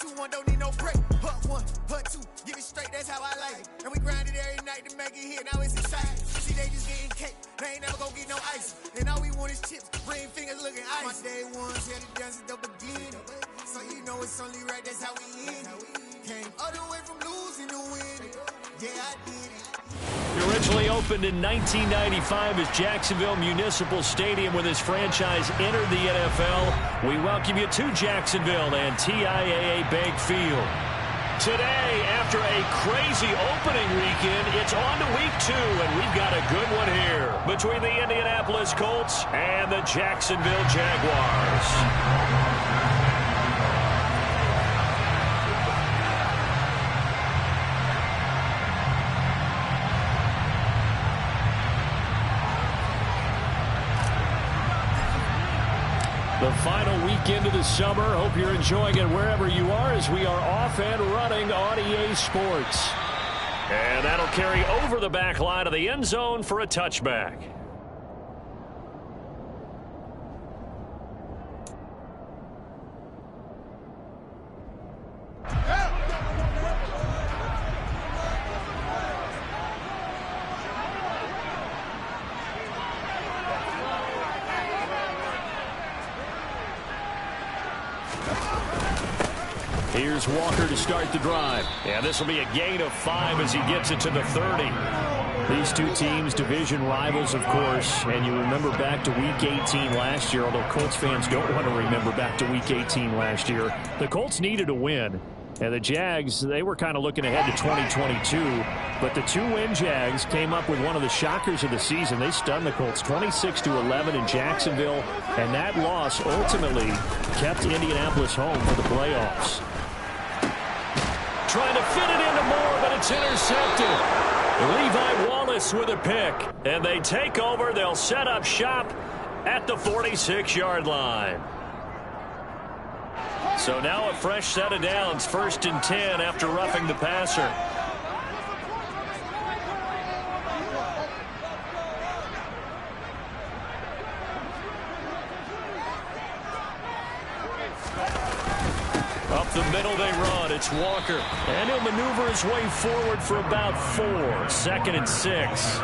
2-1, don't need no break. Put one, put two, give it straight, that's how I like it. And we grind it every night to make it hit, now it's exciting. See, they just getting cake, they ain't never gonna get no ice. And all we want is chips, ring fingers looking ice. My day ones, had to dance at the beginning. So you know it's only right, that's how we end it. Came all the way from losing to winning. Yeah, I did it. It originally opened in 1995 as Jacksonville Municipal Stadium when this franchise entered the NFL. We welcome you to Jacksonville and TIAA Bank Field. Today, after a crazy opening weekend, it's on to week 2, and we've got a good one here between the Indianapolis Colts and the Jacksonville Jaguars. The final weekend of the summer. Hope you're enjoying it wherever you are as we are off and running on EA Sports. And that'll carry over the back line of the end zone for a touchback. Here's Walker to start the drive. And this will be a gain of 5 as he gets it to the 30. These two teams, division rivals, of course. And you remember back to Week 18 last year, although Colts fans don't want to remember back to Week 18 last year. The Colts needed a win. And the Jags, they were kind of looking ahead to 2022. But the two-win Jags came up with one of the shockers of the season. They stunned the Colts 26-11 in Jacksonville. And that loss ultimately kept Indianapolis home for the playoffs. Trying to fit it into Moore, but it's intercepted. Levi Wallace with a pick. And they take over. They'll set up shop at the 46-yard line. So now a fresh set of downs. 1st and 10 after roughing the passer. Up the middle they run. It's Walker. And he'll maneuver his way forward for about 4. 2nd and 6.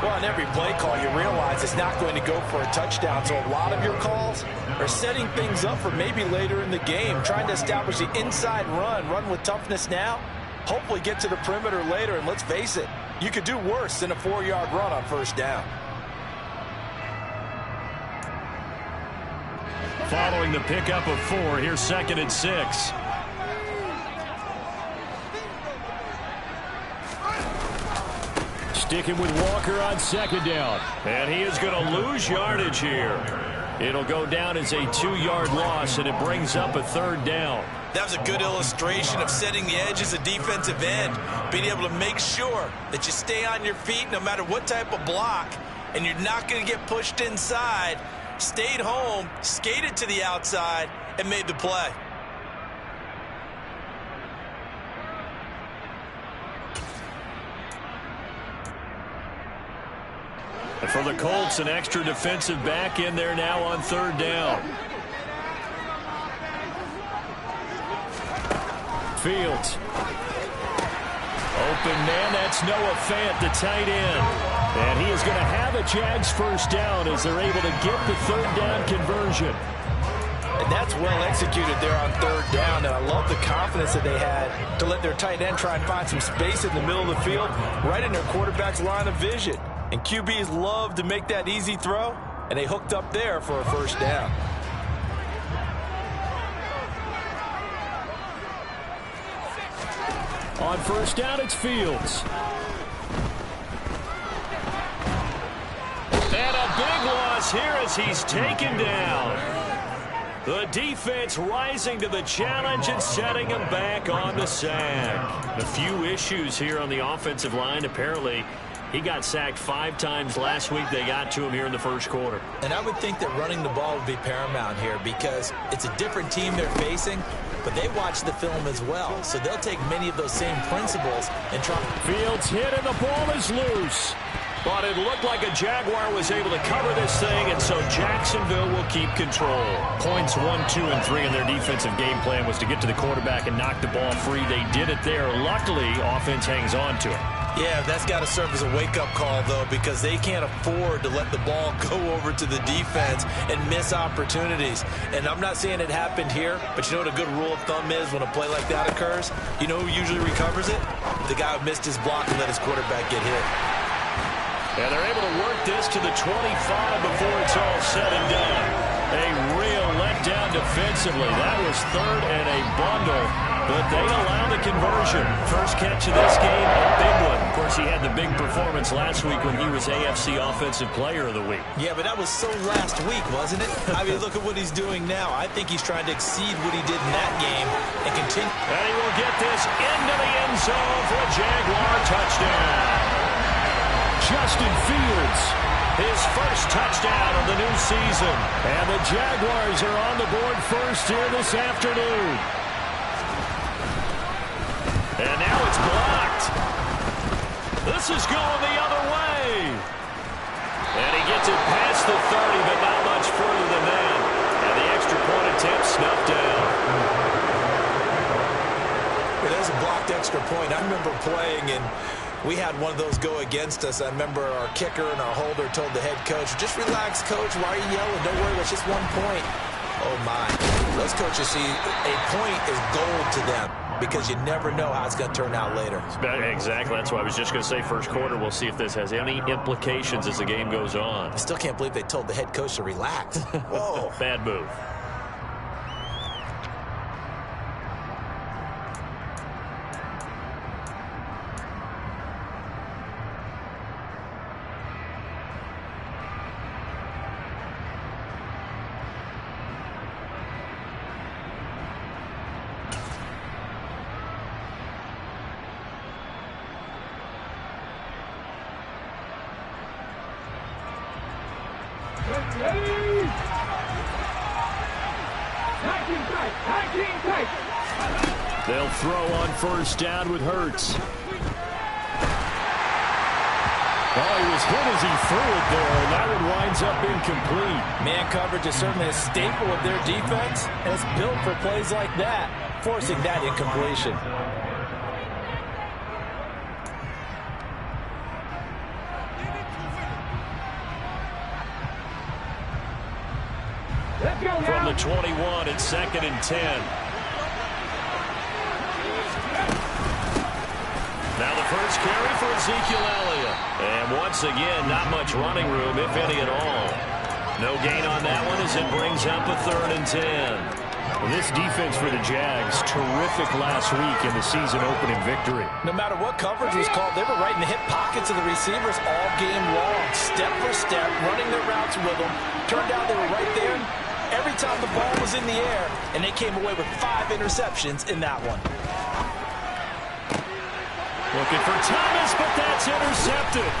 Well, on every play call, you realize it's not going to go for a touchdown. So a lot of your calls are setting things up for maybe later in the game, trying to establish the inside run with toughness now, hopefully get to the perimeter later. And let's face it, you could do worse than a 4-yard run on 1st down. Following the pickup of 4, here's 2nd and 6. Sticking with Walker on 2nd down. And he is going to lose yardage here. It'll go down as a 2-yard loss, and it brings up a 3rd down. That was a good illustration of setting the edge as a defensive end, being able to make sure that you stay on your feet no matter what type of block, and you're not going to get pushed inside. Stayed home, skated to the outside, and made the play. And for the Colts, an extra defensive back in there now on 3rd down. Fields. Open man, that's Noah Fant, the tight end. And he is going to have a Jags 1st down as they're able to get the 3rd down conversion. And that's well executed there on 3rd down. And I love the confidence that they had to let their tight end try and find some space in the middle of the field, right in their quarterback's line of vision. And QBs love to make that easy throw, and they hooked up there for a 1st down. On 1st down, it's Fields. And a big loss here as he's taken down. The defense rising to the challenge and setting him back on the sack. A few issues here on the offensive line. Apparently, he got sacked 5 times last week. They got to him here in the 1st quarter. And I would think that running the ball would be paramount here because it's a different team they're facing, but they watch the film as well. So they'll take many of those same principles and try. Fields hit and the ball is loose. But it looked like a Jaguar was able to cover this thing, and so Jacksonville will keep control. Points 1, 2, and 3 in their defensive game plan was to get to the quarterback and knock the ball free. They did it there. Luckily, offense hangs on to it. Yeah, that's got to serve as a wake-up call, though, because they can't afford to let the ball go over to the defense and miss opportunities. And I'm not saying it happened here, but you know what a good rule of thumb is when a play like that occurs? You know who usually recovers it? The guy who missed his block and let his quarterback get hit. And they're able to work this to the 25 before it's all said and done. A real letdown defensively. That was third and a bundle, but they allow the conversion. First catch of this game, a big one. Of course, he had the big performance last week when he was AFC Offensive Player of the Week. Yeah, but that was so last week, wasn't it? I mean, look at what he's doing now. I think he's trying to exceed what he did in that game and continue. And he will get this into the end zone for a Jaguar touchdown. Justin Fields, his first touchdown of the new season. And the Jaguars are on the board first here this afternoon. And now it's blocked. This is going the other way. And he gets it past the 30, but not much further than that. And the extra point attempt snuffed down. Well, there's a blocked extra point. I remember playing and we had one of those go against us. I remember our kicker and our holder told the head coach, just relax, coach. Why are you yelling? Don't worry, it's just 1 point. Oh, my. Those coaches see a point is gold to them because you never know how it's going to turn out later. Exactly. That's why I was just going to say first quarter. We'll see if this has any implications as the game goes on. I still can't believe they told the head coach to relax. Whoa. Bad move. They'll throw on first down with Hurts. Oh, he was hit as he threw it there, and that one winds up incomplete. Man coverage is certainly a staple of their defense, and it's built for plays like that, forcing that incompletion. From the 21, it's 2nd and 10. Now the first carry for Ezekiel Elliott. And once again, not much running room, if any at all. No gain on that one as it brings up a 3rd and 10. Well, this defense for the Jags, terrific last week in the season-opening victory. No matter what coverage was called, they were right in the hip pockets of the receivers all game long. Step for step, running their routes with them. Turned out they were right there every time the ball was in the air, and they came away with 5 interceptions in that one. Looking for Thomas, but that's intercepted.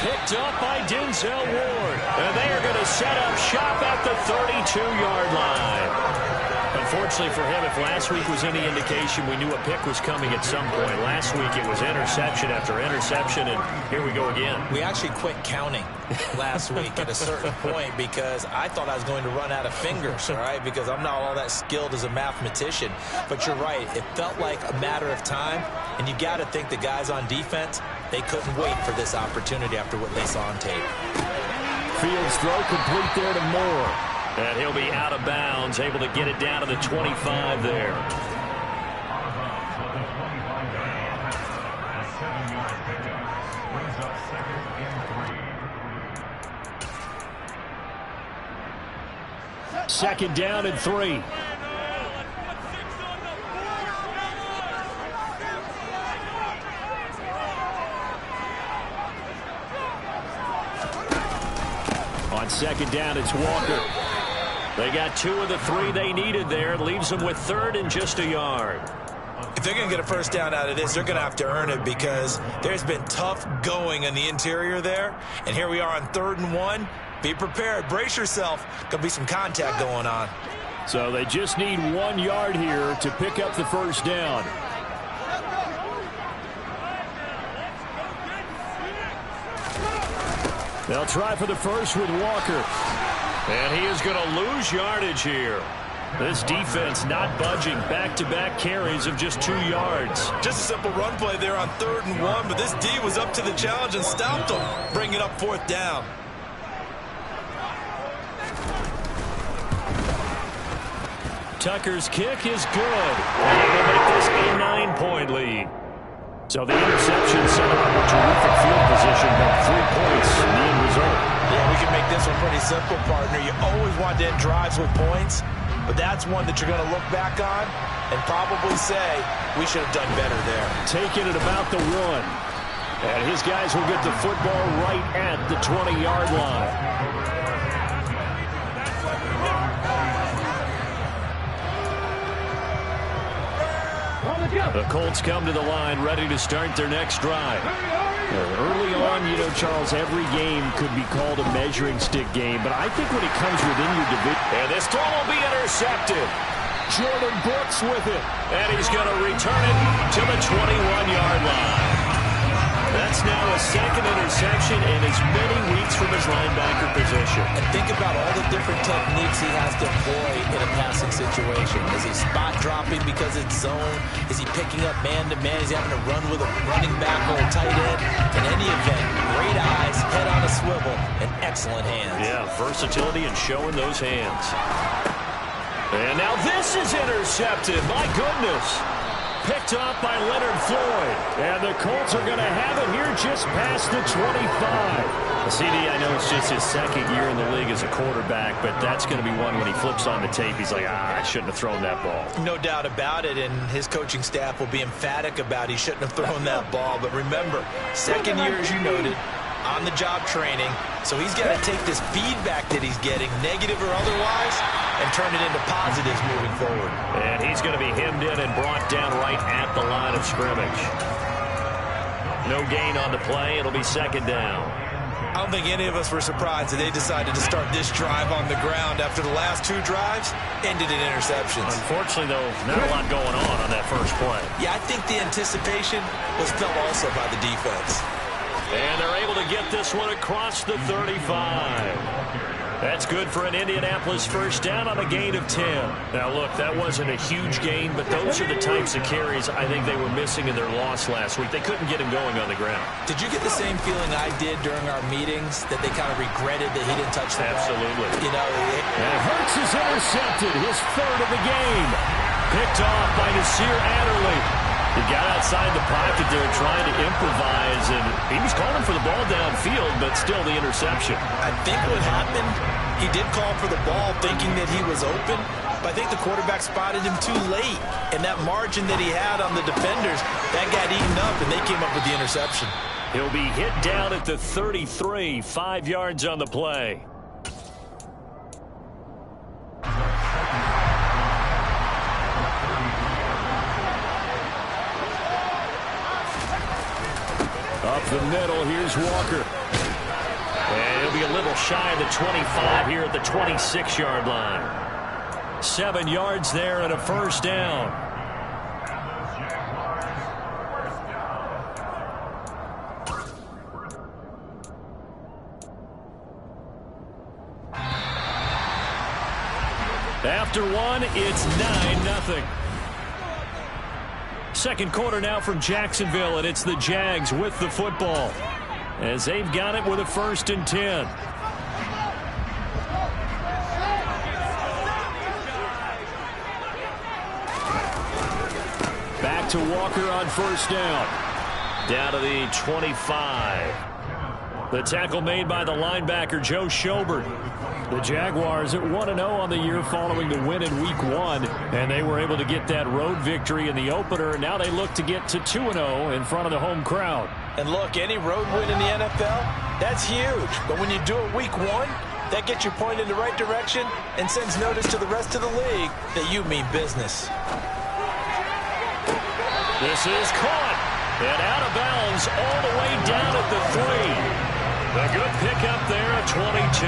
Picked up by Denzel Ward. And they are going to set up shop at the 32-yard line. Unfortunately for him, if last week was any indication, we knew a pick was coming at some point. Last week it was interception after interception, and here we go again. We actually quit counting last week at a certain point because I thought I was going to run out of fingers, all right, because I'm not all that skilled as a mathematician. But you're right. It felt like a matter of time, and you got to think the guys on defense, they couldn't wait for this opportunity after what they saw on tape. Fields throw complete there to Moore. And he'll be out of bounds, able to get it down to the 25 there. Second down and 3. On second down, it's Walker. They got 2 of the 3 they needed there. It leaves them with 3rd and just a yard. If they're going to get a first down out of this, they're going to have to earn it because there's been tough going on the interior there. And here we are on 3rd and 1. Be prepared. Brace yourself. Going to be some contact going on. So they just need 1 yard here to pick up the first down. They'll try for the first with Walker. And he is going to lose yardage here. This defense not budging. Back-to-back carries of just 2 yards. Just a simple run play there on 3rd and 1, but this D was up to the challenge and stopped them, bringing up 4th down. Tucker's kick is good. And they'll make this a 9-point lead. So the interception set up a terrific field position, but 3 points, the end result. Yeah, we can make this one pretty simple, partner. You always want to end drives with points, but that's one that you're going to look back on and probably say, we should have done better there. Taking it about the 1. And his guys will get the football right at the 20-yard line. The Colts come to the line, ready to start their next drive. Early on, you know, Charles, every game could be called a measuring stick game, but I think when it comes within your division... And this throw will be intercepted. Jordan Brooks with it. And he's going to return it to the 21-yard line. That's now a 2nd interception in as many weeks from his linebacker position. And think about all the different techniques he has to employ in a passing situation. Is he spot dropping because it's zone? Is he picking up man-to-man? Is he having to run with a running back or a tight end? In any event, great eyes, head on a swivel, and excellent hands. Yeah, versatility and showing those hands. And now this is intercepted. My goodness. Picked off by Leonard Floyd. And the Colts are going to have it here just past the 25. CD, I know it's just his 2nd year in the league as a quarterback, but that's going to be one when he flips on the tape, he's like, I shouldn't have thrown that ball. No doubt about it, and his coaching staff will be emphatic about he shouldn't have thrown that ball. But remember, 2nd year, as you noted, on-the-job training, so he's got to take this feedback that he's getting, negative or otherwise, and turn it into positives moving forward. And he's going to be hemmed in and brought down right at the line of scrimmage. No gain on the play. It'll be 2nd down. I don't think any of us were surprised that they decided to start this drive on the ground after the last 2 drives ended in interceptions. Unfortunately, though, not a lot going on that first play. Yeah, I think the anticipation was felt also by the defense. And they're able to get this one across the 35. That's good for an Indianapolis first down on a gain of 10. Now, look, that wasn't a huge gain, but those are the types of carries I think they were missing in their loss last week. They couldn't get him going on the ground. Did you get the same feeling I did during our meetings, that they kind of regretted that he didn't touch the ball? Absolutely. You know, and Hurts is intercepted, his 3rd of the game. Picked off by Nasir Adderley. He got outside the pocket there trying to improvise, and he was calling for the ball downfield, but still the interception. I think what happened, he did call for the ball thinking that he was open, but I think the quarterback spotted him too late, and that margin that he had on the defenders, that got eaten up, and they came up with the interception. He'll be hit down at the 33, 5 yards on the play. Up the middle, here's Walker. And he'll be a little shy of the 25 here at the 26-yard line. 7 yards there and a first down. After 1, it's 9-0. Second quarter now from Jacksonville, and it's the Jags with the football as they've got it with a 1st and 10. Back to Walker on first down. Down to the 25. The tackle made by the linebacker, Joe Schobert. The Jaguars at 1-0 on the year following the win in Week 1, and they were able to get that road victory in the opener, and now they look to get to 2-0 in front of the home crowd. And look, any road win in the NFL, that's huge. But when you do it Week 1, that gets you pointed in the right direction and sends notice to the rest of the league that you mean business. This is caught and out of bounds all the way down at the 3. A good pickup there at 22.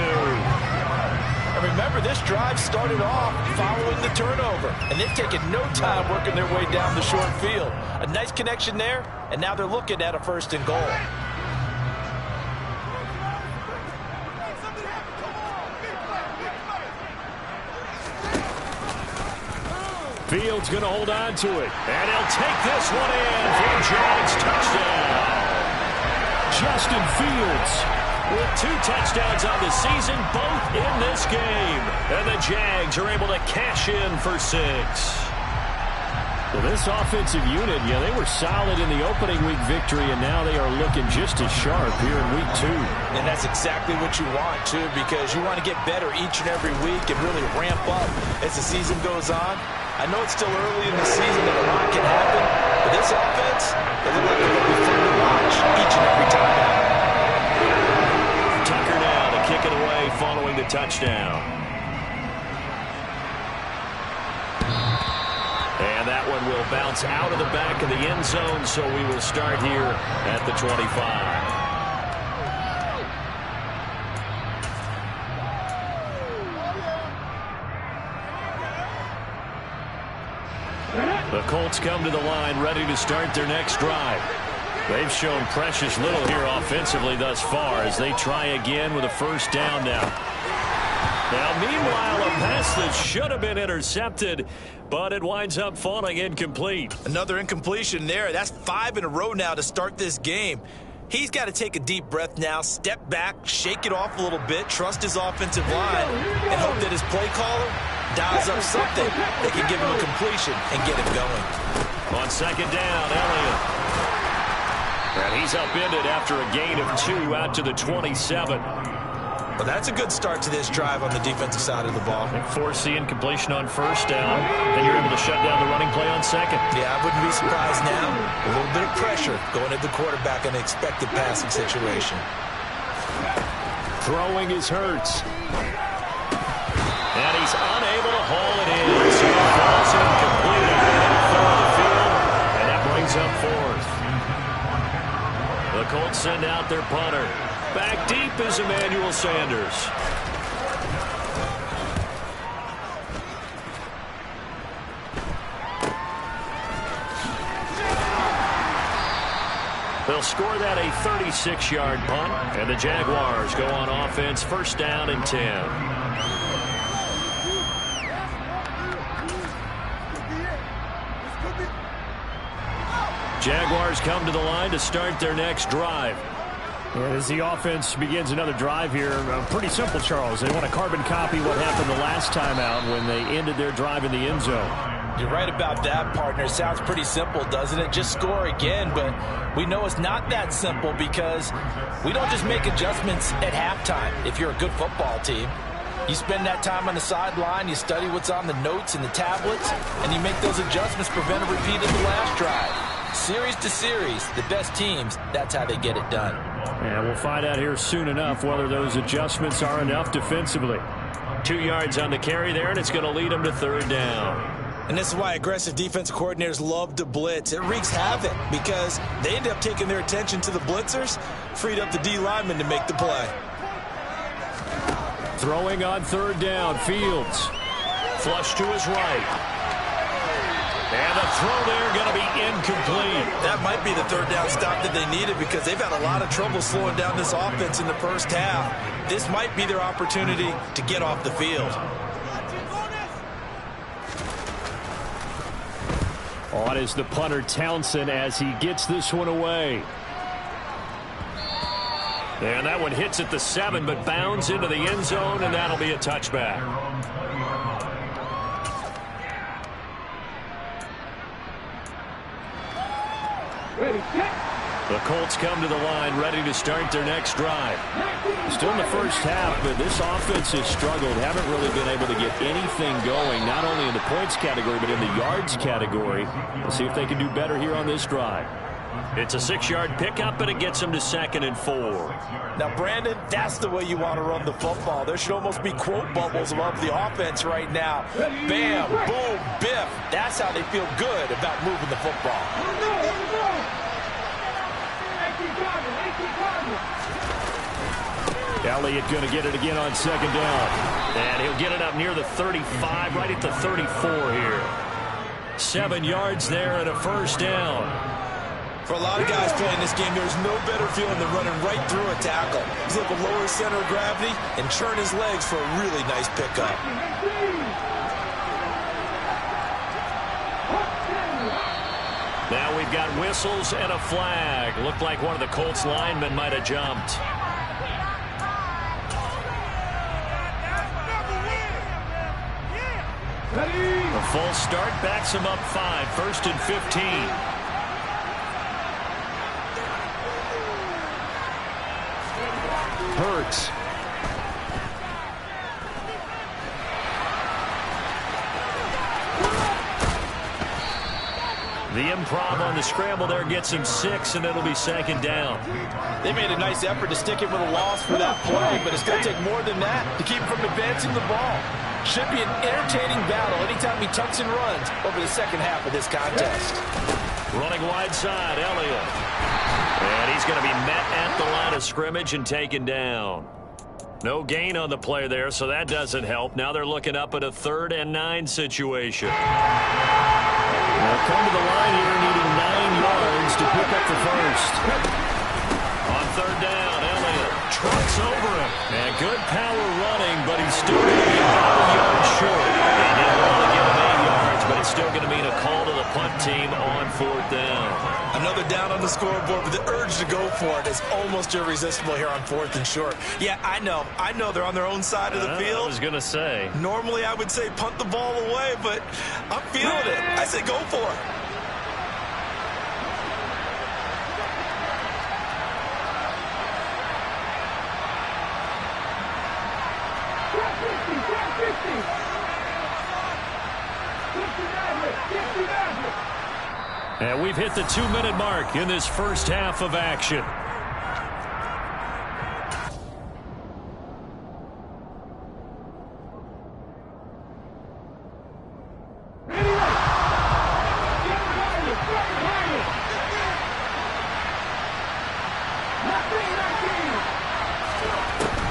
And remember, this drive started off following the turnover, and they've taken no time working their way down the short field. A nice connection there, and now they're looking at a 1st and goal. Fields going to hold on to it. And he'll take this one in for a Jags touchdown. Justin Fields with 2 touchdowns on the season, both in this game. And the Jags are able to cash in for 6. Well, this offensive unit, they were solid in the opening week victory, and now they are looking just as sharp here in week 2. And that's exactly what you want, too, because you want to get better each and every week and really ramp up as the season goes on. I know it's still early in the season and a lot can happen, but this offense, it looks like it's going to be fun to watch each and every time out. Tucker now to kick it away following the touchdown. And that one will bounce out of the back of the end zone, so we will start here at the 25. The Colts come to the line ready to start their next drive. They've shown precious little here offensively thus far as they try again with a first down now. Now, meanwhile, a pass that should have been intercepted, but it winds up falling incomplete. Another incompletion there. That's 5 in a row now to start this game. He's got to take a deep breath now, step back, shake it off a little bit, trust his offensive line, and hope that his play caller dials up something that can give him a completion and get him going. On second down, Elliott. And he's upended after a gain of 2 out to the 27. Well, that's a good start to this drive on the defensive side of the ball. And force the incompletion on first down. Then you're able to shut down the running play on second. Yeah, I wouldn't be surprised now. A little bit of pressure going at the quarterback in an expected passing situation. Throwing is Hurts. And he's unable to haul it in. So he falls incomplete on the field. And that brings up 4th. The Colts send out their punter. Back deep is Emmanuel Sanders. They'll score that a 36-yard punt, and the Jaguars go on offense, first down and 10. Jaguars come to the line to start their next drive. And as the offense begins another drive here, pretty simple, Charles. They want to carbon copy what happened the last time out when they ended their drive in the end zone. You're right about that, partner. It sounds pretty simple, doesn't it? Just score again, but we know it's not that simple because we don't just make adjustments at halftime if you're a good football team. You spend that time on the sideline, you study what's on the notes and the tablets, and you make those adjustments, prevent a repeat of the last drive. Series to series, the best teams, that's how they get it done. And we'll find out here soon enough whether those adjustments are enough defensively. 2 yards on the carry there, and it's going to lead them to third down. And this is why aggressive defensive coordinators love to blitz. It wreaks havoc because they end up taking their attention to the blitzers, freed up the D lineman to make the play. Throwing on third down, Fields. Flush to his right. And the throw there going to be incomplete. That might be the third down stop that they needed because they've had a lot of trouble slowing down this offense in the first half. This might be their opportunity to get off the field. On is the punter Townsend as he gets this one away. And that one hits at the 7 but bounds into the end zone, and that'll be a touchback. The Colts come to the line ready to start their next drive. Still in the first half, but this offense has struggled. Haven't really been able to get anything going, not only in the points category, but in the yards category. We'll see if they can do better here on this drive. It's a 6-yard pickup, and it gets them to 2nd and 4. Now, Brandon, that's the way you want to run the football. There should almost be quote bubbles above the offense right now. Bam, boom, biff. That's how they feel good about moving the football. Elliott going to get it again on second down. And he'll get it up near the 35, right at the 34 here. 7 yards there and a first down. For a lot of guys playing this game, there's no better feeling than running right through a tackle. He's able to lower his center of gravity and churn his legs for a really nice pickup. Now we've got whistles and a flag. Looked like one of the Colts linemen might have jumped. A false start backs him up 5, 1st and 15. Hurts. The improv on the scramble there gets him 6, and it'll be 2nd down. They made a nice effort to stick it with a loss for that play, but it's going to take more than that to keep him from advancing the ball. Should be an entertaining battle anytime he tucks and runs over the second half of this contest. Running wide side, Elliott. And he's going to be met at the line of scrimmage and taken down. No gain on the play there, so that doesn't help. Now they're looking up at a 3rd and 9 situation. They'll come to the line here needing 9 yards to pick up the first. On 3rd down, Elliott trucks over him. And good power running, but he's still going to be about a yard short. They didn't really give him 8 yards, but it's still going to mean a call to the punt team on 4th down. Another down on the scoreboard, but the urge to go for it is almost irresistible here on 4th and short. Yeah, I know they're on their own side of the field. I was going to say. Normally I would say punt the ball away, but I'm feeling it. I say go for it. And we've hit the 2-minute mark in this first half of action.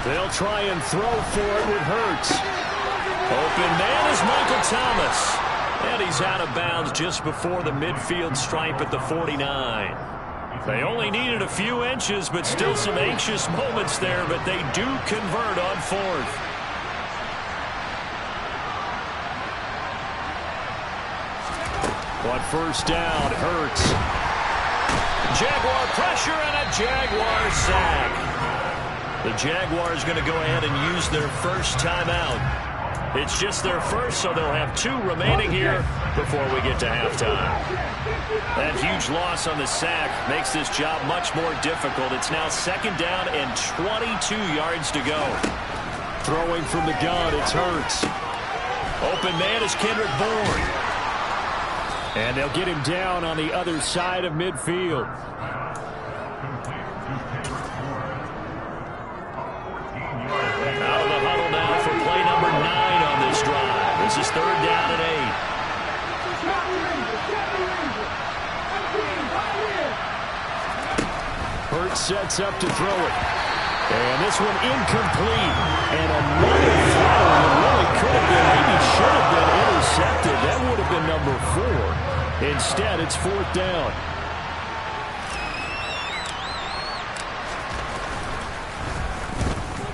They'll try and throw for it with Hurts. Open man is Michael Thomas. And he's out of bounds just before the midfield stripe at the 49. They only needed a few inches, but still some anxious moments there, but they do convert on 4th. On 1st down, Hurts. Jaguar pressure and a Jaguar sack. The Jaguars going to go ahead and use their first timeout. It's just their first, so they'll have 2 remaining here before we get to halftime. That huge loss on the sack makes this job much more difficult. It's now 2nd down and 22 yards to go. Throwing from the gun, it's Hurts. Open man is Kendrick Bourne. And they'll get him down on the other side of midfield. Out of the huddle now for play number 9 on this drive. This is 3rd down and 8. Hurts sets up to throw it. And this one incomplete. And another throw that really could have been, maybe should have been intercepted. That would have been number 4. Instead, it's 4th down.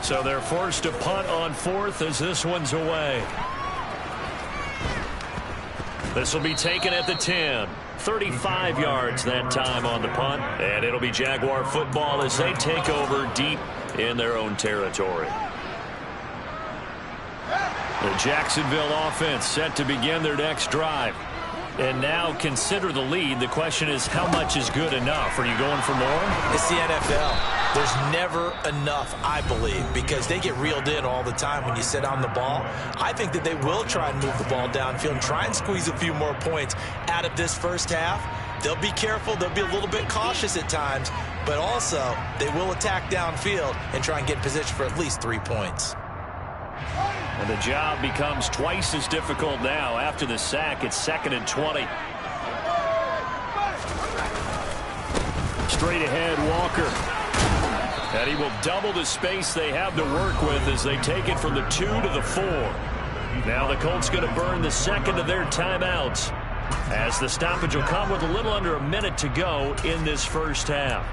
So they're forced to punt on 4th as this one's away. This will be taken at the 10. 35 yards that time on the punt. And it'll be Jaguar football as they take over deep in their own territory. The Jacksonville offense set to begin their next drive. And now consider the lead. The question is, how much is good enough? Are you going for more? It's the NFL. There's never enough, I believe, because they get reeled in all the time when you sit on the ball. I think that they will try and move the ball downfield and try and squeeze a few more points out of this first half. They'll be careful. They'll be a little bit cautious at times, but also they will attack downfield and try and get in position for at least 3 points. And the job becomes twice as difficult now. After the sack, it's 2nd and 20. Straight ahead, Walker. And he will double the space they have to work with as they take it from the 2 to the 4. Now the Colts going to burn the 2nd of their timeouts, as the stoppage will come with a little under a minute to go in this first half.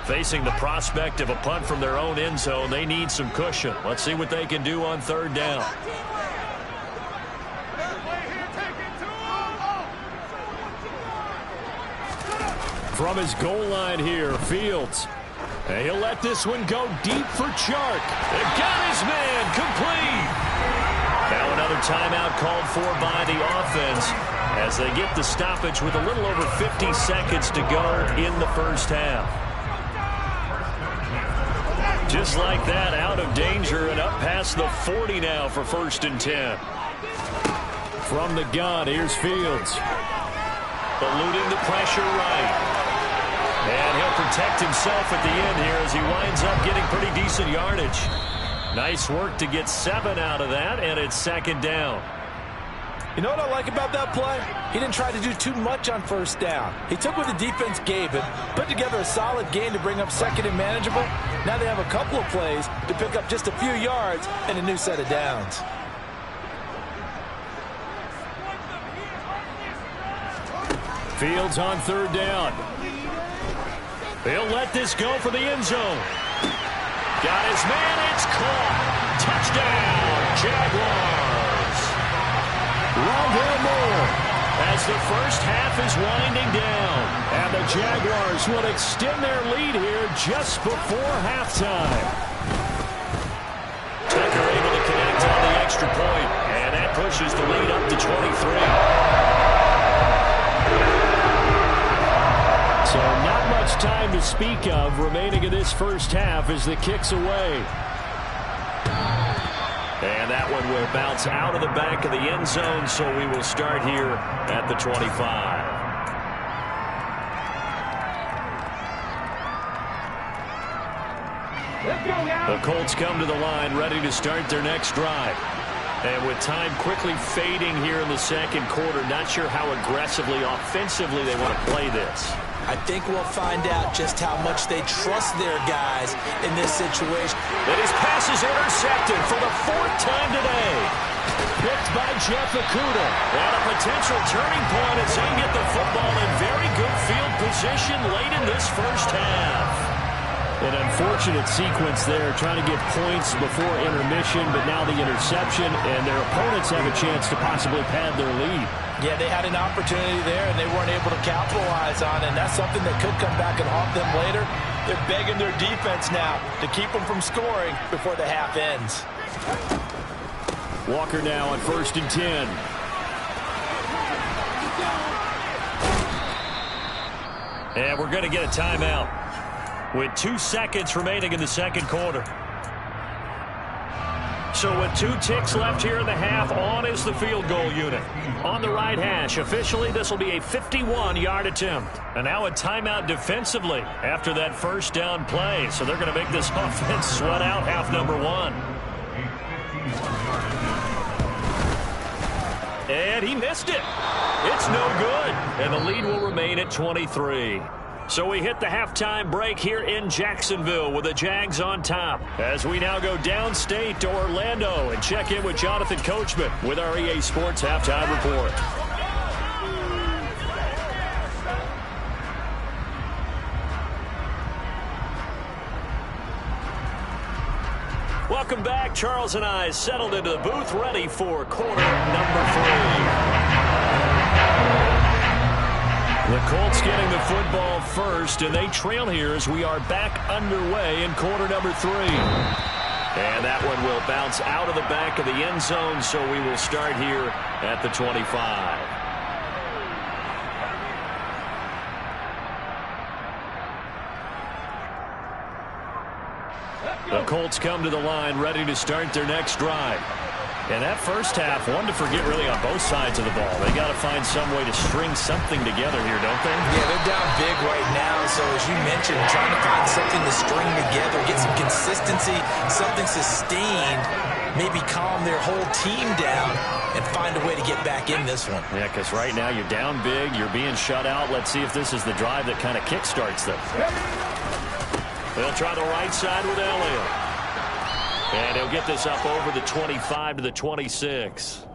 Facing the prospect of a punt from their own end zone, they need some cushion. Let's see what they can do on third down. From his goal line here, Fields. And he'll let this one go deep for Chark. They got his man complete. Now another timeout called for by the offense as they get the stoppage with a little over 50 seconds to go in the first half. Just like that, out of danger and up past the 40 now for 1st and 10. From the gun, here's Fields. Eluding the pressure right. And he'll protect himself at the end here as he winds up getting pretty decent yardage. Nice work to get 7 out of that, and it's 2nd down. You know what I like about that play? He didn't try to do too much on 1st down. He took what the defense gave him, put together a solid game to bring up 2nd and manageable. Now they have a couple of plays to pick up just a few yards and a new set of downs. Fields on 3rd down. He'll let this go for the end zone. Got his man, it's caught. Touchdown, Jaguars. Rondale Moore as the first half is winding down. And the Jaguars will extend their lead here just before halftime. Tucker able to connect on the extra point, and that pushes the lead up to 23. So not much time to speak of remaining in this first half as the kick's away. And that one will bounce out of the back of the end zone, so we will start here at the 25. The Colts come to the line ready to start their next drive. And with time quickly fading here in the second quarter, not sure how aggressively, offensively they want to play this. I think we'll find out just how much they trust their guys in this situation. And his pass is intercepted for the 4th time today. Picked by Jeff Okudah. And a potential turning point as they get the football in very good field position late in this first half. An unfortunate sequence there, trying to get points before intermission, but now the interception, and their opponents have a chance to possibly pad their lead. Yeah, they had an opportunity there, and they weren't able to capitalize on it, and that's something that could come back and haunt them later. They're begging their defense now to keep them from scoring before the half ends. Walker now on 1st and 10. And we're going to get a timeout with 2 seconds remaining in the second quarter. So with 2 ticks left here in the half, on is the field goal unit. On the right hash, officially this will be a 51-yard attempt. And now a timeout defensively after that first down play. So they're going to make this offense sweat out half number 1. And he missed it. It's no good. And the lead will remain at 23. So we hit the halftime break here in Jacksonville with the Jags on top. As we now go downstate to Orlando and check in with Jonathan Coachman with our EA Sports Halftime Report. Welcome back. Charles and I settled into the booth ready for quarter number 3. The Colts getting the football first, and they trail here as we are back underway in quarter number 3. And that one will bounce out of the back of the end zone, so we will start here at the 25. The Colts come to the line ready to start their next drive. And that first half, one to forget really on both sides of the ball. They got to find some way to string something together here, don't they? Yeah, they're down big right now. So as you mentioned, trying to find something to string together, get some consistency, something sustained, maybe calm their whole team down and find a way to get back in this one. Yeah, because right now you're down big, you're being shut out. Let's see if this is the drive that kind of kickstarts them. They'll try the right side with Elliott. And he'll get this up over the 25 to the 26.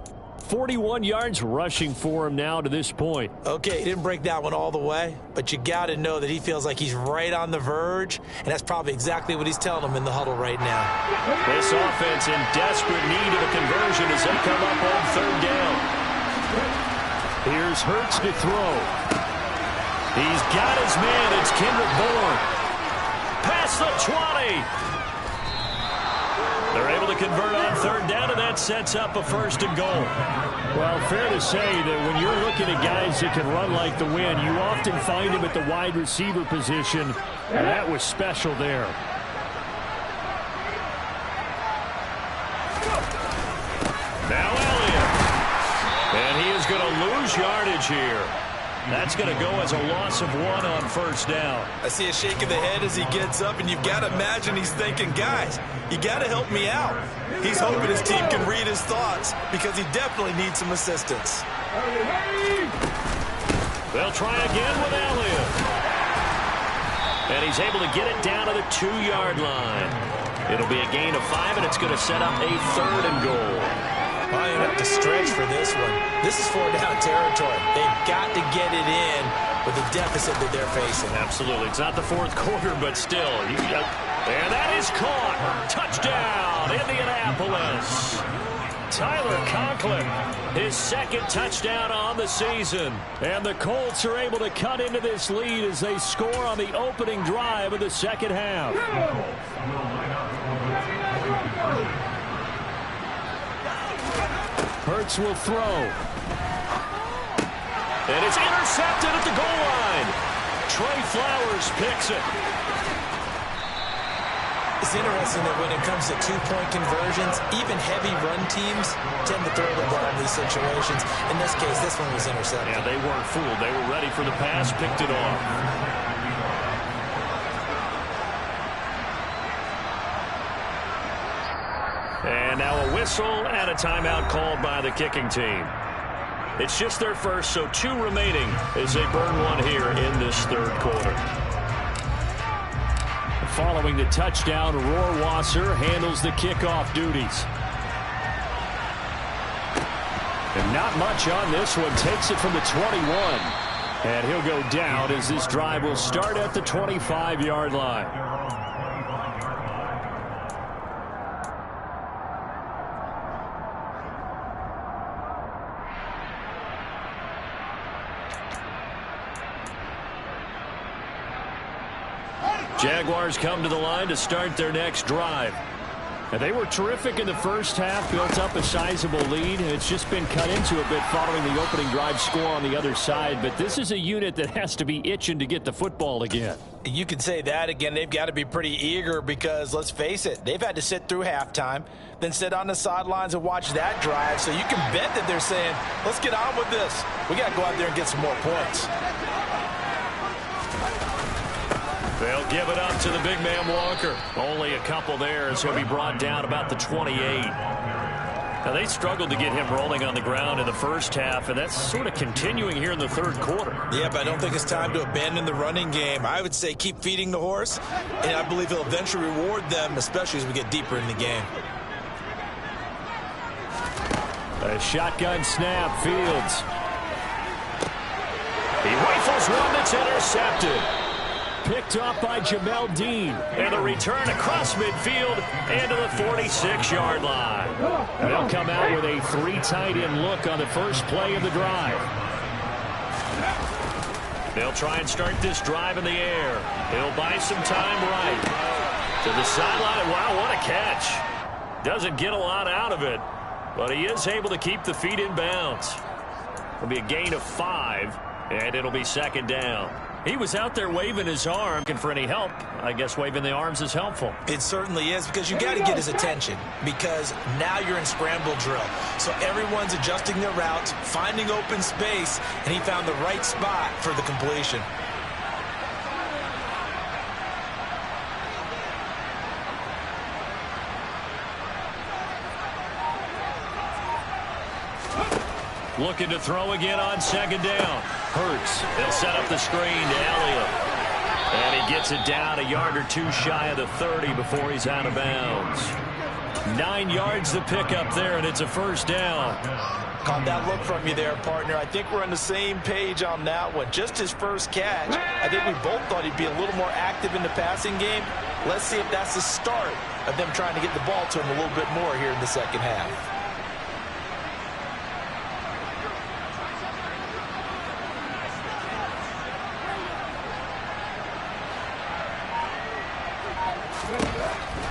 41 yards rushing for him now to this point. Okay, he didn't break that one all the way, but you got to know that he feels like he's right on the verge, and that's probably exactly what he's telling them in the huddle right now. This offense in desperate need of a conversion as they come up on third down. Here's Hurts to throw. He's got his man. It's Kendrick Bourne. Past the 20. They're able to convert on third down, and that sets up a first and goal. Well, fair to say that when you're looking at guys that can run like the wind, you often find them at the wide receiver position, and that was special there. Now Elliott. And he is going to lose yardage here. That's going to go as a loss of 1 on first down. I see a shake of the head as he gets up, and you've got to imagine he's thinking, guys, you got to help me out. He's hoping his team can read his thoughts because he definitely needs some assistance. They'll try again with Elliott. And he's able to get it down to the 2-yard line. It'll be a gain of 5, and it's going to set up a third and goal. I have to stretch for this one. This is 4-down territory. They've got to get it in with the deficit that they're facing. Absolutely. It's not the fourth quarter, but still. And that is caught. Touchdown, Indianapolis. Tyler Conklin, his second touchdown on the season. And the Colts are able to cut into this lead as they score on the opening drive of the second half. Hurts will throw. And it's intercepted at the goal line. Trey Flowers picks it. It's interesting that when it comes to two-point conversions, even heavy run teams tend to throw the ball in these situations. In this case, this one was intercepted. Yeah, they weren't fooled. They were ready for the pass, picked it off. And now a whistle and a timeout called by the kicking team. It's just their first, so 2 remaining as they burn one here in this third quarter. Following the touchdown, Rohrwasser handles the kickoff duties. And not much on this one. Takes it from the 21. And he'll go down as this drive will start at the 25-yard line. Jaguars come to the line to start their next drive. And they were terrific in the first half, built up a sizable lead. It's just been cut into a bit following the opening drive score on the other side. But this is a unit that has to be itching to get the football again. You could say that again. They've got to be pretty eager because, let's face it, they've had to sit through halftime, then sit on the sidelines and watch that drive. So you can bet that they're saying, let's get on with this. We got to go out there and get some more points. They'll give it up to the big man Walker. Only a couple there as he'll be brought down about the 28. Now, they struggled to get him rolling on the ground in the first half, and that's sort of continuing here in the third quarter. Yeah, but I don't think it's time to abandon the running game. I would say keep feeding the horse, and I believe he'll eventually reward them, especially as we get deeper in the game. A shotgun snap, Fields. He rifles one that's intercepted. Picked up by Jamel Dean. And the return across midfield into the 46-yard line. They'll come out with a 3-tight-end look on the first play of the drive. They'll try and start this drive in the air. He'll buy some time right. To the sideline. Wow, what a catch. Doesn't get a lot out of it, but he is able to keep the feet in bounds. It'll be a gain of 5, and it'll be second down. He was out there waving his arm, looking for any help. I guess waving the arms is helpful. It certainly is, because you got to get his attention, because now you're in scramble drill. So everyone's adjusting their routes, finding open space, and he found the right spot for the completion. Looking to throw again on second down. Hurts. They'll set up the screen to Elliott. And he gets it down a yard or two shy of the 30 before he's out of bounds. 9 yards to pick up there, and it's a first down. Caught that look from you there, partner. I think we're on the same page on that one. Just his first catch. I think we both thought he'd be a little more active in the passing game. Let's see if that's the start of them trying to get the ball to him a little bit more here in the second half.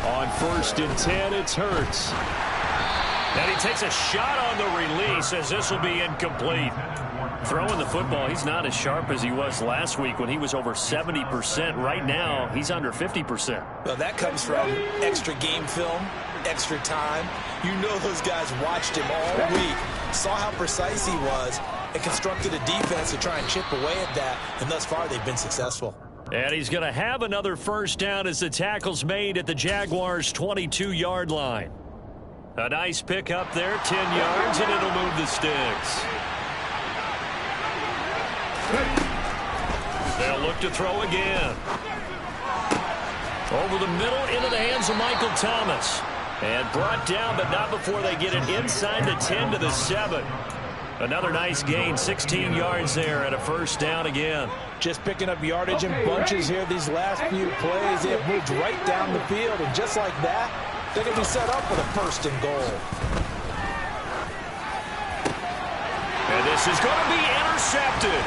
On 1st and 10, it's Hurts. And he takes a shot on the release as this will be incomplete. Throwing the football, he's not as sharp as he was last week when he was over 70%. Right now, he's under 50%. Well, that comes from extra game film, extra time. You know those guys watched him all week, saw how precise he was, and constructed a defense to try and chip away at that, and thus far they've been successful. And he's going to have another first down as the tackle's made at the Jaguars' 22-yard line. A nice pick up there, 10 yards, and it'll move the sticks. They'll look to throw again. Over the middle, into the hands of Michael Thomas. And brought down, but not before they get it inside the 10 to the 7. Another nice gain, 16 yards there, and a first down again. Just picking up yardage in bunches here these last few plays. They have moved right down the field, and just like that, they're going to be set up for the first and goal. And this is going to be intercepted.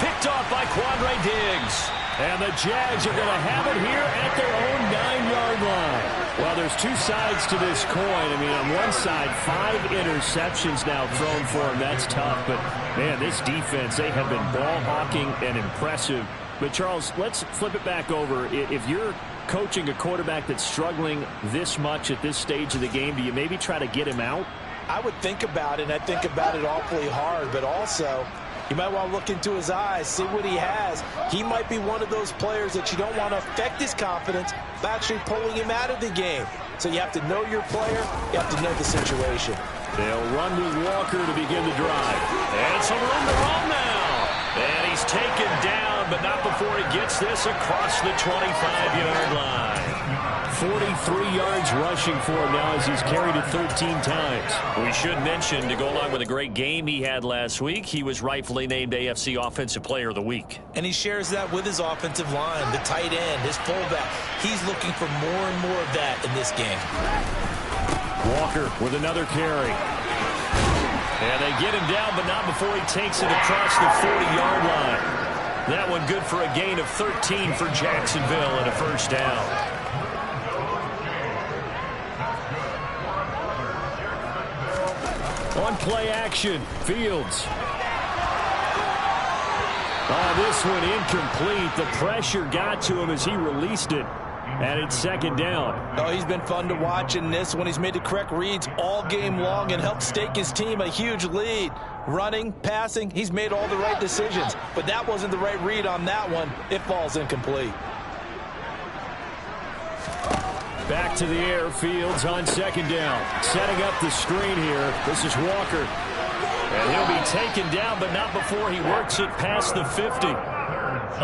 Picked off by Quandre Diggs. And the Jags are going to have it here at their own 9-yard line. Well, there's two sides to this coin. I mean, on one side, 5 interceptions now thrown for him. That's tough. But, man, this defense, they have been ball hawking and impressive. But, Charles, let's flip it back over. If you're coaching a quarterback that's struggling this much at this stage of the game, do you maybe try to get him out? I would think about it, and I think about it awfully hard. But also, you might want to look into his eyes, see what he has. He might be one of those players that you don't want to affect his confidence by actually pulling him out of the game. So you have to know your player. You have to know the situation. They'll run with Walker to begin the drive. And some room to run now. And he's taken down, but not before he gets this across the 25-yard line. 43 yards rushing for him now as he's carried it 13 times. We should mention, to go along with a great game he had last week, he was rightfully named AFC Offensive Player of the Week. And he shares that with his offensive line, the tight end, his fullback. He's looking for more and more of that in this game. Walker with another carry. And they get him down, but not before he takes it across the 40-yard line. That one good for a gain of 13 for Jacksonville and a first down. On play action, Fields. Oh, this one incomplete. The pressure got to him as he released it. And it's second down. Oh, he's been fun to watch in this one. He's made the correct reads all game long and helped stake his team a huge lead. Running, passing, he's made all the right decisions. But that wasn't the right read on that one. It falls incomplete. Back to the air, Fields on second down. Setting up the screen here. This is Walker. And he'll be taken down, but not before he works it past the 50.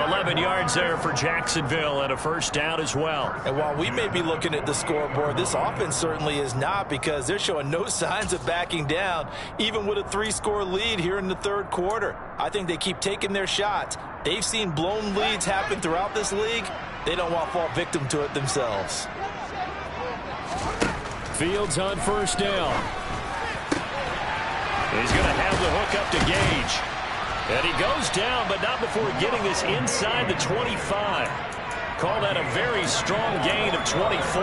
11 yards there for Jacksonville and a first down as well. And while we may be looking at the scoreboard, this offense certainly is not, because they're showing no signs of backing down, even with a 3-score lead here in the third quarter. I think they keep taking their shots. They've seen blown leads happen throughout this league. They don't want to fall victim to it themselves. Fields on first down. He's going to have the hook up to Gage. And he goes down, but not before getting this inside the 25. Call that a very strong gain of 24.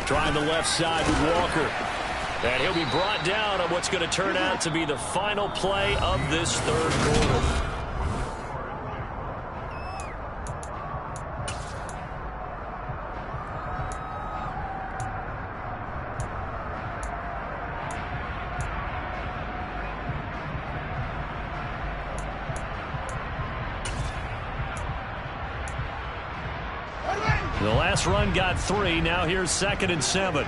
Trying the left side with Walker. And he'll be brought down on what's going to turn out to be the final play of this third quarter. The last run got 3. Now here's 2nd and 7.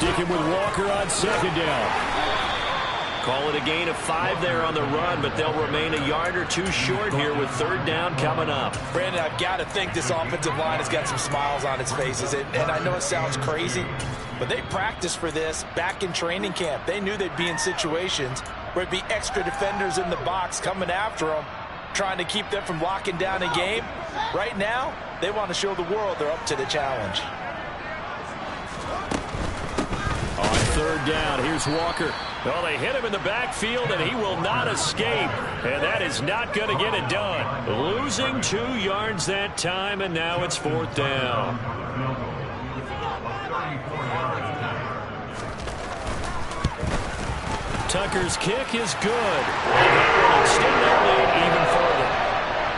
Sticking with Walker on second down. Call it a gain of 5 there on the run, but they'll remain a yard or two short here with third down coming up. Brandon, I've got to think this offensive line has got some smiles on its faces. And I know it sounds crazy, but they practiced for this back in training camp. They knew they'd be in situations where it'd be extra defenders in the box coming after them, trying to keep them from locking down a game. Right now, they want to show the world they're up to the challenge. On third down, here's Walker. Well, they hit him in the backfield, and he will not escape. And that is not going to get it done. Losing 2 yards that time, and now it's fourth down. Tucker's kick is good. And extend their lead even further.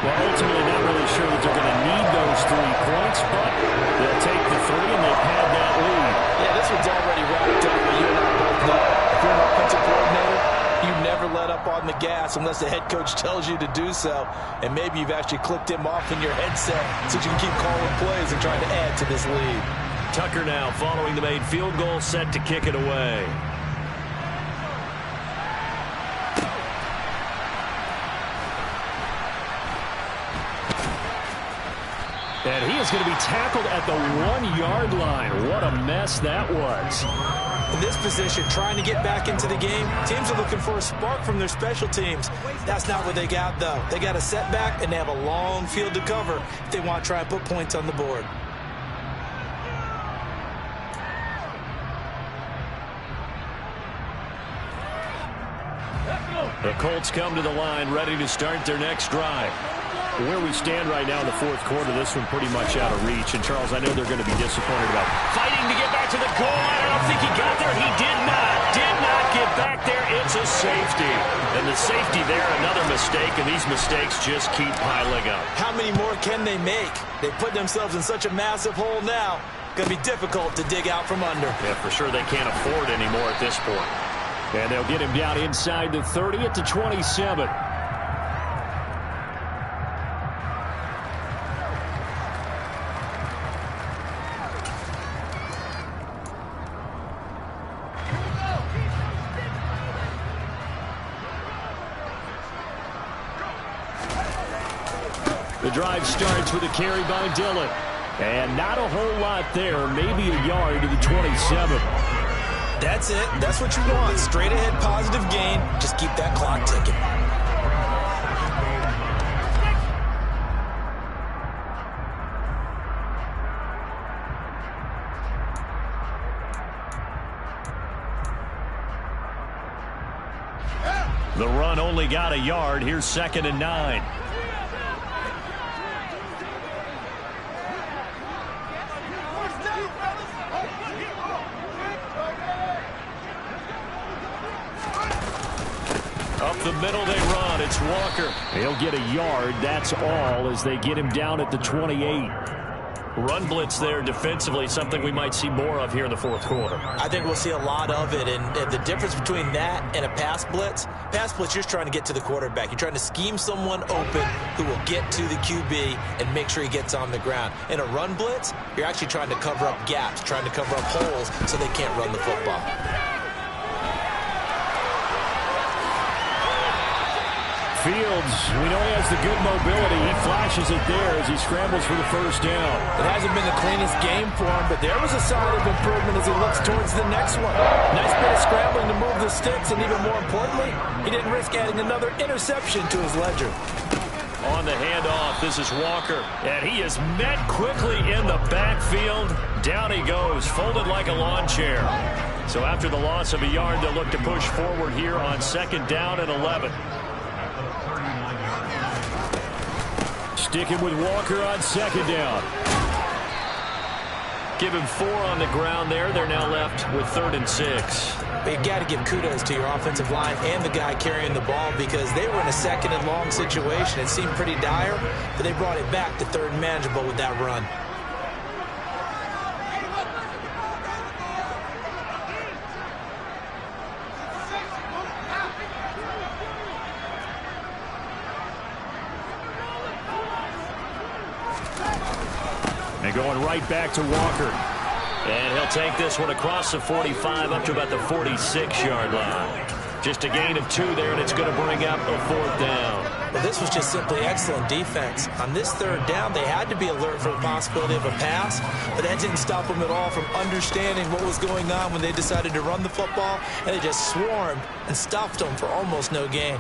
Well, ultimately, not really sure that they're going to need those 3 points, but they'll take the 3, and they've had that lead. Yeah, this one's already wrapped up, but you and I both know. If you're an offensive coordinator, you never let up on the gas unless the head coach tells you to do so. And maybe you've actually clicked him off in your headset so you can keep calling plays and trying to add to this lead. Tucker now following the made field goal, set to kick it away. And he is going to be tackled at the 1-yard line. What a mess that was. In this position, trying to get back into the game, teams are looking for a spark from their special teams. That's not what they got, though. They got a setback, and they have a long field to cover if they want to try and put points on the board. The Colts come to the line, ready to start their next drive. Where we stand right now in the fourth quarter, this one pretty much out of reach. And, Charles, I know they're going to be disappointed about fighting to get back to the goal line. I don't think he got there. He did not get back there. It's a safety. And the safety there, another mistake, and these mistakes just keep piling up. How many more can they make? They put themselves in such a massive hole now. Going to be difficult to dig out from under. Yeah, for sure they can't afford anymore at this point. And they'll get him down inside the 30 at the 27. The drive starts with a carry by Dillon. And not a whole lot there, maybe a yard to the 27. That's it. That's what you want. Straight ahead positive gain. Just keep that clock ticking. The run only got a yard. Here's 2nd and 9. Up the middle they run. It's Walker. He'll get a yard. That's all as they get him down at the 28. Run blitz there defensively, something we might see more of here in the fourth quarter. I think we'll see a lot of it, and the difference between that and a pass blitz, you're just trying to get to the quarterback. You're trying to scheme someone open who will get to the QB and make sure he gets on the ground. In a run blitz, you're actually trying to cover up gaps, trying to cover up holes so they can't run the football. Fields, we know he has the good mobility. He flashes it there as he scrambles for the first down. It hasn't been the cleanest game for him, but there was a sign of improvement as he looks towards the next one. Nice bit of scrambling to move the sticks, and even more importantly, he didn't risk adding another interception to his ledger. On the handoff, this is Walker, and he is met quickly in the backfield. Down he goes, folded like a lawn chair. So after the loss of a yard, they'll look to push forward here on 2nd down and 11. Sticking with Walker on 2nd down. Give him 4 on the ground there. They're now left with 3rd and 6. But you got to give kudos to your offensive line and the guy carrying the ball because they were in a 2nd and long situation. It seemed pretty dire, but they brought it back to 3rd and manageable with that run. And going right back to Walker. And he'll take this one across the 45 up to about the 46-yard line. Just a gain of 2 there, and it's going to bring up a 4th down. Well, this was just simply excellent defense. On this 3rd down, they had to be alert for the possibility of a pass, but that didn't stop them at all from understanding what was going on when they decided to run the football, and they just swarmed and stuffed them for almost no gain.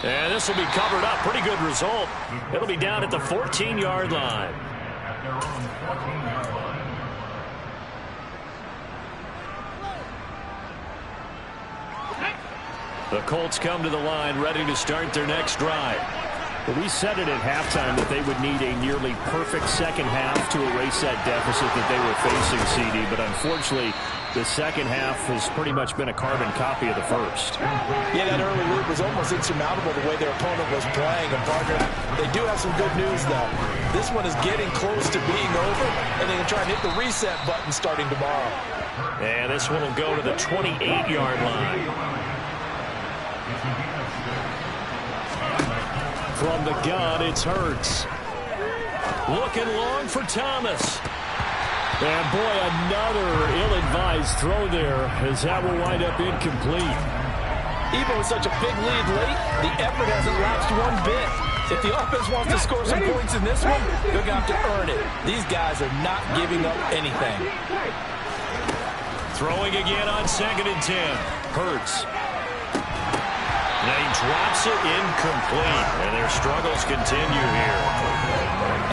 And this will be covered up. Pretty good result. It'll be down at the 14-yard line. The Colts come to the line ready to start their next drive. But we said it at halftime that they would need a nearly perfect second half to erase that deficit that they were facing, CD. But unfortunately, the second half has pretty much been a carbon copy of the first. Yeah, that early lead was almost insurmountable the way their opponent was playing. And partner, they do have some good news, though. This one is getting close to being over, and they can try and hit the reset button starting tomorrow. And this one will go to the 28-yard line. From the gun, it's Hurts. Looking long for Thomas. And boy, another ill-advised throw there, as that will wind up incomplete. Even with such a big lead late, the effort hasn't lapsed one bit. If the offense wants to score some points in this one, they're going to have to earn it. These guys are not giving up anything. Throwing again on 2nd and 10. Hurts. Now he drops it incomplete, and their struggles continue here.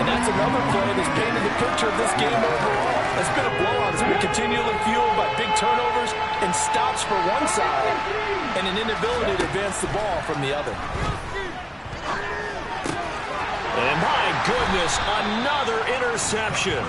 And that's another play that's painted the picture of this game overall. It's been a blowout. It's been continually fueled by big turnovers and stops for one side and an inability to advance the ball from the other. And my goodness, another interception.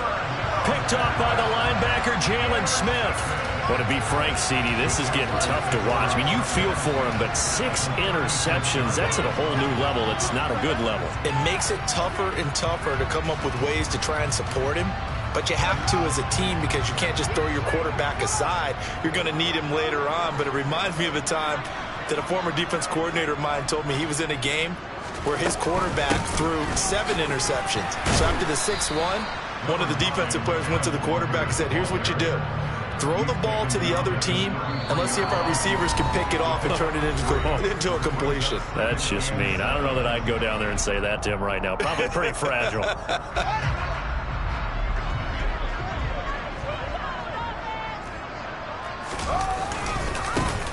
Picked off by the linebacker, Jalen Smith. But to be frank, CD, this is getting tough to watch. I mean, you feel for him, but 6 interceptions, that's at a whole new level. It's not a good level. It makes it tougher and tougher to come up with ways to try and support him. But you have to as a team because you can't just throw your quarterback aside. You're going to need him later on. But it reminds me of a time that a former defense coordinator of mine told me he was in a game where his quarterback threw 7 interceptions. So after the 6-1, one of the defensive players went to the quarterback and said, here's what you do. Throw the ball to the other team, and let's see if our receivers can pick it off and turn it into a completion. That's just mean. I don't know that I'd go down there and say that to him right now. Probably pretty fragile.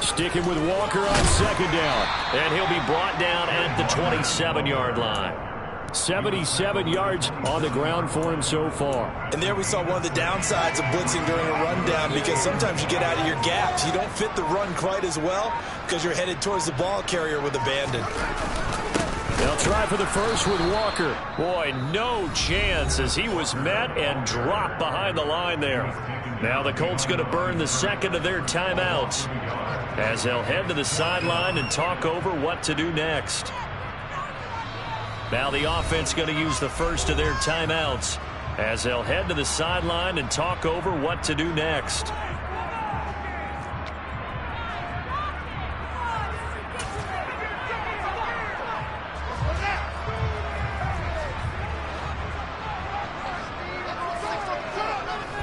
Sticking with Walker on 2nd down, and he'll be brought down at the 27-yard line. 77 yards on the ground for him so far. And there we saw one of the downsides of blitzing during a rundown, because sometimes you get out of your gaps. You don't fit the run quite as well because you're headed towards the ball carrier with abandon. They'll try for the first with Walker. Boy, no chance as he was met and dropped behind the line there. Now the Colts going to burn the second of their timeouts as they'll head to the sideline and talk over what to do next. Now the offense going to use the first of their timeouts as they'll head to the sideline and talk over what to do next.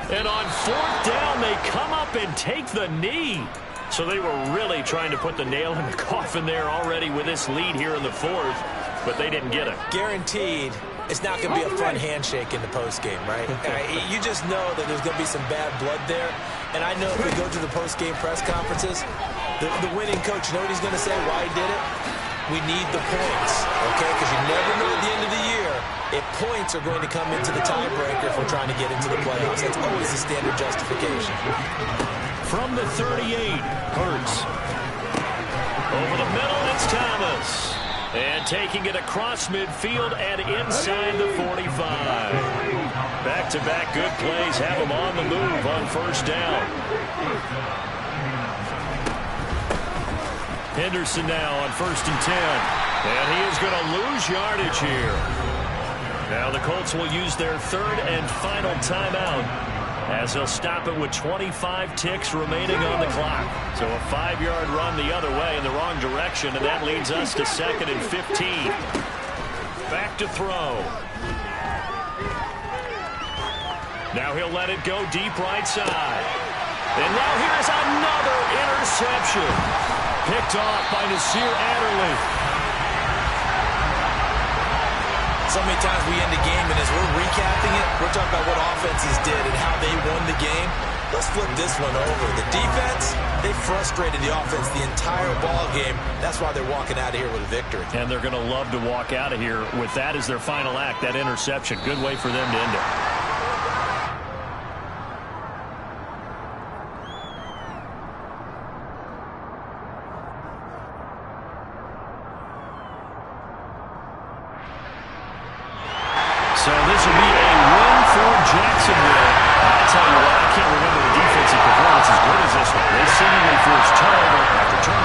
And on 4th down, they come up and take the knee. So they were really trying to put the nail in the coffin there already with this lead here in the 4th. But they didn't get it. Guaranteed, it's not going to be a fun handshake in the postgame, right? You just know that there's going to be some bad blood there. And I know if we go to the postgame press conferences, the winning coach, you know what he's going to say, why he did it? We need the points, okay? Because you never know at the end of the year if points are going to come into the tiebreaker if we're trying to get into the playoffs. That's always the standard justification. From the 38, Hurts. Over the middle, it's Thomas. And taking it across midfield and inside the 45. Back-to-back good plays have him on the move on 1st down. Henderson now on 1st and 10. And he is going to lose yardage here. Now the Colts will use their 3rd and final timeout as they'll stop it with 25 ticks remaining on the clock. So a 5-yard run the other way in the wrong direction, and that leads us to 2nd and 15. Back to throw. Now he'll let it go deep right side. And now here's another interception. Picked off by Nasir Adderley. So many times we end a game, and as we're recapping it, we're talking about what offenses did and how they won the game. Let's flip this one over. The defense, they frustrated the offense the entire ball game. That's why they're walking out of here with a victory. And they're going to love to walk out of here with that as their final act, that interception. Good way for them to end it. So this will be a win for Jacksonville. I tell you what, I can't remember the defensive performance as good as this one. They seemingly forced turnover after turnover.